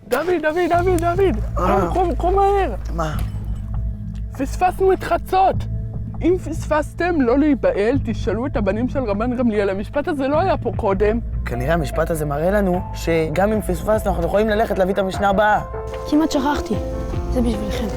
דוד, קום מהר. מה? פספסנו את חצות. אם פספסתם, לא להיבהל, תשאלו את הבנים של רבן גמליאל. המשפט הזה לא היה פה קודם. כנראה המשפט הזה מראה לנו שגם אם פספסנו, אנחנו יכולים ללכת להביא את המשנה הבאה. כמעט שכחתי. זה בשבילכם.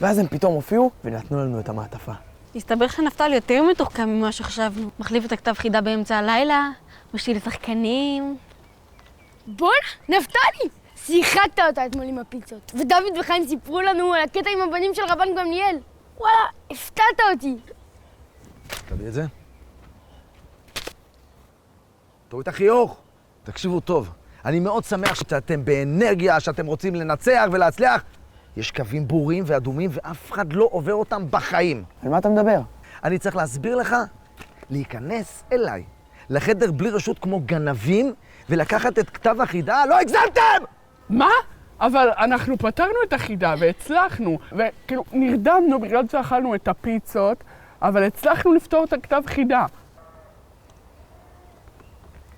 ואז הם פתאום הופיעו ונתנו לנו את המעטפה. הסתבר שנפתלי יותר מתוחכם ממה שחשבנו. מחליף את הכתב חידה באמצע הלילה, משאיל לשחקנים. בוא'נה, נפתלי! שיחקת אותה אתמול עם הפיצות. ודוד וחיים סיפרו לנו על הקטע עם הבנים של רבן גמליאל. וואלה, הפתעת אותי. תביא את זה. תראו את החיוך. תקשיבו טוב. אני מאוד שמח שאתם באנרגיה, שאתם רוצים לנצח ולהצליח. יש קווים ברורים ואדומים ואף אחד לא עובר אותם בחיים. על מה אתה מדבר? אני צריך להסביר לך, להיכנס אליי, לחדר בלי רשות כמו גנבים, ולקחת את כתב החידה. לא הגזמתם! מה? אבל אנחנו פתרנו את החידה והצלחנו, וכאילו נרדמנו בגלל שאכלנו את הפיצות, אבל הצלחנו לפתור את הכתב חידה.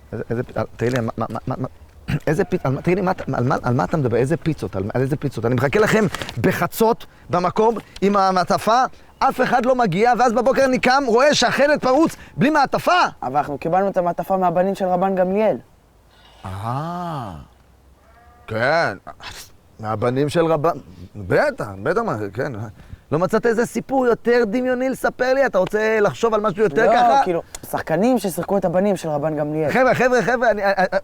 תראי לי, תראי לי, על מה אתה מדבר? איזה פיצות? על איזה פיצות? אני מחכה לכם בחצות במקום עם המעטפה, אף אחד לא מגיע, ואז בבוקר אני קם, רואה שהחלט פרוץ בלי מעטפה. אבל אנחנו קיבלנו את המעטפה מהבנים של רבן גמליאל. כן, מהבנים של רבן... בטח, כן. לא מצאת איזה סיפור יותר דמיוני לספר לי? אתה רוצה לחשוב על משהו יותר ככה? לא, כאילו, שחקנים ששיחקו את הבנים של רבן גמליאל. חבר'ה,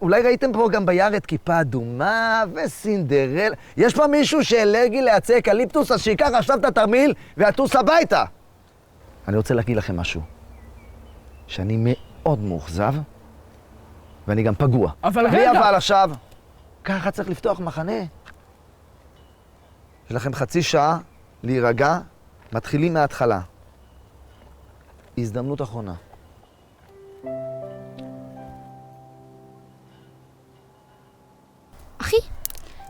אולי ראיתם פה גם ביער את כיפה אדומה וסינדרלה. יש פה מישהו שאלרגי לעצי אקליפטוס, אז שיקח עכשיו את התרמיל ויטוס הביתה. אני רוצה להגיד לכם משהו. שאני מאוד מאוכזב, ואני גם פגוע. אבל רגע! אבל עכשיו, ככה צריך לפתוח מחנה. יש לכם חצי שעה להירגע, מתחילים מההתחלה. הזדמנות אחרונה. אחי,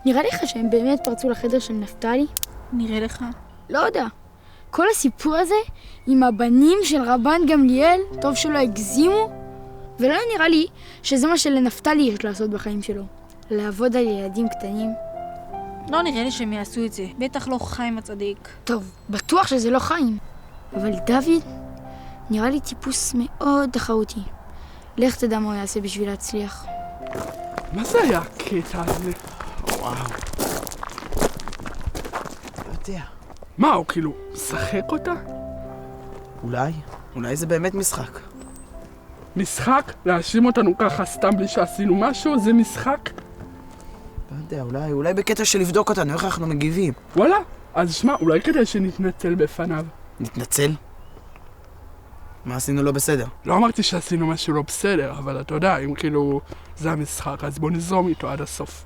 נראה לך שהם באמת פרצו לחדר של נפתלי? נראה לך. לא יודע. כל הסיפור הזה עם הבנים של רבן גמליאל, טוב שלא הגזימו, ולא נראה לי שזה מה שלנפתלי יש לעשות בחיים שלו. לעבוד על ילדים קטנים. לא נראה לי שהם יעשו את זה. בטח לא חיים הצדיק. טוב, בטוח שזה לא חיים. אבל דוד נראה לי טיפוס מאוד תחרותי. לך תדע מה הוא יעשה בשביל להצליח. מה זה היה הקטע הזה? וואו. לא יודע. מה, הוא כאילו משחק אותה? אולי זה באמת משחק. משחק? להאשים אותנו ככה סתם בלי שעשינו משהו? זה משחק? לא יודע, אולי בקטע של לבדוק אותנו, איך אנחנו מגיבים. וואלה, אז שמע, אולי כדי שנתנצל בפניו. נתנצל? מה עשינו לא בסדר? לא אמרתי שעשינו משהו לא בסדר, אבל אתה יודע, אם כאילו זה המשחק, אז בוא נזרום איתו עד הסוף.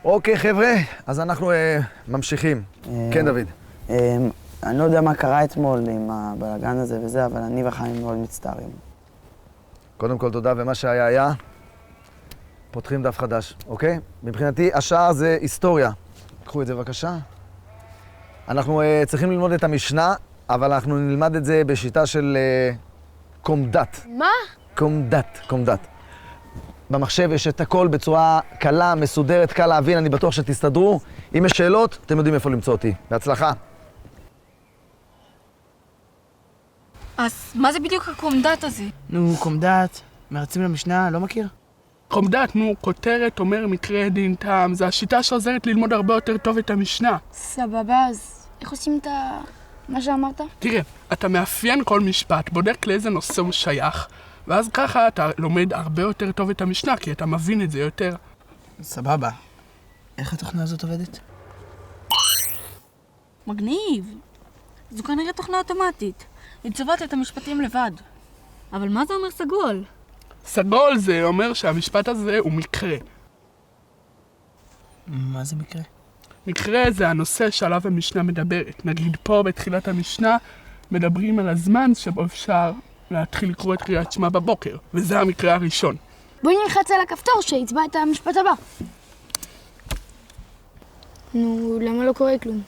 אוקיי, חבר'ה, אז אנחנו ממשיכים. כן, דוד. אני לא יודע מה קרה אתמול עם הבלגן הזה וזה, אבל אני וחיים מאוד מצטערים. קודם כל תודה, ומה שהיה היה, פותחים דף חדש, אוקיי? מבחינתי, השער זה היסטוריה. קחו את זה בבקשה. אנחנו צריכים ללמוד את המשנה, אבל אנחנו נלמד את זה בשיטה של קומדת. מה? קומדת. במחשב יש את הכל בצורה קלה, מסודרת, קל להבין, אני בטוח שתסתדרו. אם יש שאלות, אתם יודעים איפה למצוא אותי. בהצלחה. אז מה זה בדיוק הקומדת הזה? נו, קומדת, מרצים למשנה, לא מכיר? קומדת, נו, כותרת אומר מקרה דין טעם, זה השיטה שעוזרת ללמוד הרבה יותר טוב את המשנה. סבבה, אז איך עושים את מה שאמרת? תראה, אתה מאפיין כל משפט, בודק לאיזה נושא הוא שייך, ואז ככה אתה לומד הרבה יותר טוב את המשנה, כי אתה מבין את זה יותר. סבבה. איך התוכנה הזאת עובדת? מגניב. זו כנראה תוכנה אוטומטית. היא צובעת את המשפטים לבד. אבל מה זה אומר סגול? סגול זה אומר שהמשפט הזה הוא מקרה. מה זה מקרה? מקרה זה הנושא שעליו המשנה מדברת. נגיד פה בתחילת המשנה מדברים על הזמן שבו אפשר להתחיל לקרוא את קריאת שמע בבוקר, וזה המקרה הראשון. בואי נלחץ על הכפתור שיצבע את המשפט הבא. נו, למה לא קורה כלום?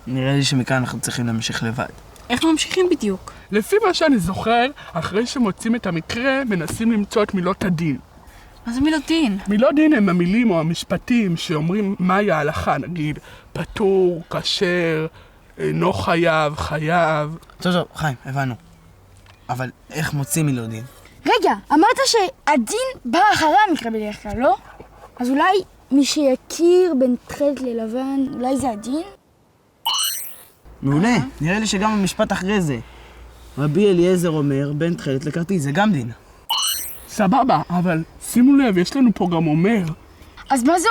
נראה לי שמכאן אנחנו צריכים להמשיך לבד. איך ממשיכים בדיוק? לפי מה שאני זוכר, אחרי שמוצאים את המקרה, מנסים למצוא את מילות הדין. מה זה מילות דין? מילות דין הם המילים או המשפטים שאומרים מהי ההלכה, נגיד פטור, כשר, אינו חייב, חייב. טוב, חיים, הבנו. אבל איך מוצאים מילות דין? רגע, אמרת שהדין בא אחרי המקרה בדרך כלל, לא? אז אולי מי שיכיר בין תכלת ללבן, אולי זה הדין? מעולה, נראה לי שגם המשפט אחרי זה. רבי אליעזר אומר, בין תכלת לכרטיס, זה גם דין. סבבה, אבל שימו לב, יש לנו פה גם אומר. אז מה זה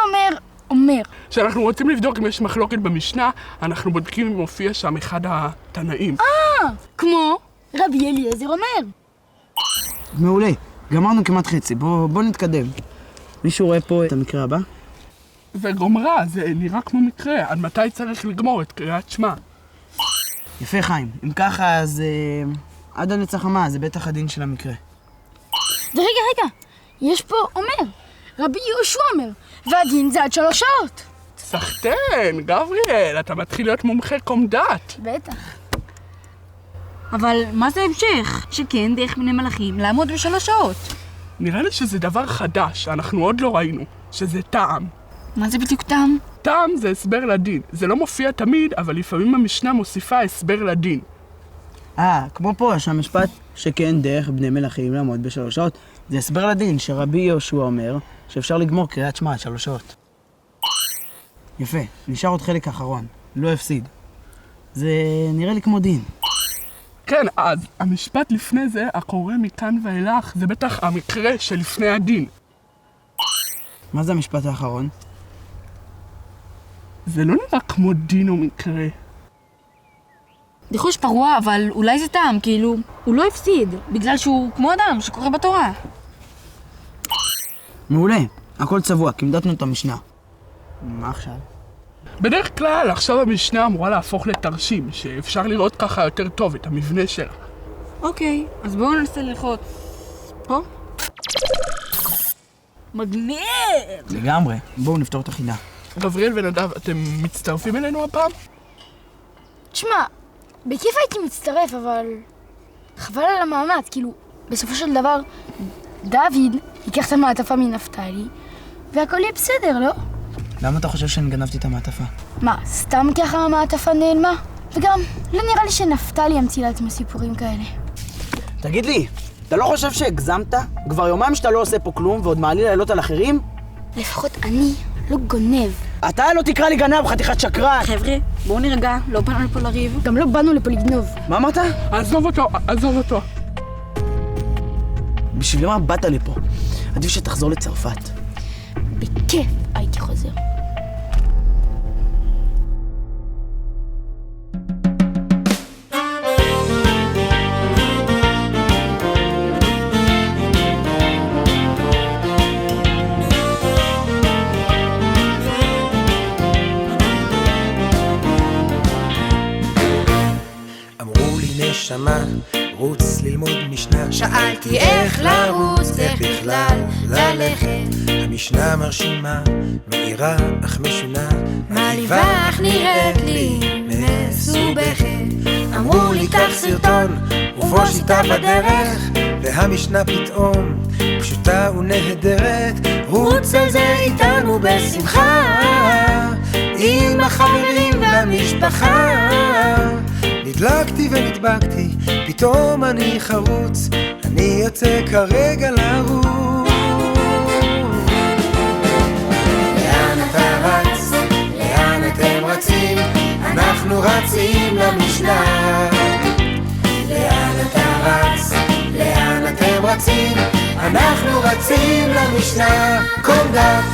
אומר? כשאנחנו רוצים לבדוק אם יש מחלוקת במשנה, אנחנו בודקים אם מופיע שם אחד התנאים. כמו רבי אליעזר אומר. מעולה, גמרנו כמעט חצי, בוא נתקדם. מישהו רואה פה את המקרה הבא? וגומרה, זה נראה כמו מקרה, עד מתי צריך לגמור את קריאת שמע. יפה חיים, אם ככה אז עד הנצח המה, זה בטח הדין של המקרה. ורגע, יש פה אומר. רבי יהושע אומר, והדין זה עד 3 שעות. סחטן, גבריאל, אתה מתחיל להיות מומחה קומדת. בטח. אבל מה זה המשך? שכן דרך בני מלאכים לעמוד ב3 שעות. נראה לי שזה דבר חדש, אנחנו עוד לא ראינו, שזה טעם. מה זה בדיוק טעם? טעם זה הסבר לדין. זה לא מופיע תמיד, אבל לפעמים המשנה מוסיפה הסבר לדין. כמו פה, שהמשפט שכן דרך בני מלאכים לעמוד ב3 שעות, זה הסבר לדין שרבי יהושע אומר שאפשר לגמור קריאת שמע עד 3 שעות. יפה, נשאר עוד חלק אחרון, לא הפסיד. זה נראה לי כמו דין. כן, אז המשפט לפני זה, הקורא מכאן ואילך, זה בטח המקרה שלפני הדין. מה זה המשפט האחרון? זה לא נראה כמו דין או מקרה. ניחוש פרוע, אבל אולי זה טעם, כאילו, הוא לא הפסיד, בגלל שהוא כמו אדם שקורא בתורה. מעולה, הכל צבוע, כמדתנו את המשנה. מה עכשיו? בדרך כלל, עכשיו המשנה אמורה להפוך לתרשים, שאפשר לראות ככה יותר טוב את המבנה שלה. אוקיי, אז בואו ננסה ללחוץ. פה? מגניב! לגמרי, בואו נפתור את החידה. גבריאל ונדב, אתם מצטרפים אלינו הפעם? תשמע, בכיף הייתי מצטרף, אבל חבל על המאמץ, כאילו, בסופו של דבר, דוד ייקח את המעטפה מנפתלי, והכל יהיה בסדר, לא? למה אתה חושב שאני גנבתי את המעטפה? מה, סתם ככה המעטפה נעלמה? וגם, לא נראה לי שנפתלי ימציא לעצמו סיפורים כאלה. תגיד לי, אתה לא חושב שהגזמת? כבר יומיים שאתה לא עושה פה כלום ועוד מעליל לילות על אחרים? לפחות אני לא גונב. אתה לא תקרא לי גנב, חתיכת שקרן! חבר'ה, בואו נרגע, לא באנו לפה לריב. גם לא באנו לפה לגנוב. מה אמרת? עזוב אותו. בשביל מה באת לפה? עדיף שתחזור לצרפת. בכיף הייתי חוזר. אמרו לי נשמה, רוץ ללמוד משנה. שאלתי איך לרוץ, איך בכלל ללכת. המשנה מרשימה, מאירה אך משונה, מעליבה אך נראית לי מסובכת. אמרו לי קח סרטון ובוא שיטה בדרך, והמשנה פתאום פשוטה ונהדרת. רוץ על זה איתנו בשמחה, עם החברים והמשפחה. נדלקתי ונדבקתי, פתאום אני חרוץ, אני יוצא כרגע לרוץ. לאן אתה רץ? לאן אתם רצים? אנחנו רצים למשנה. לאן אתה רץ? לאן אתם רצים? אנחנו רצים למשנה. קומדת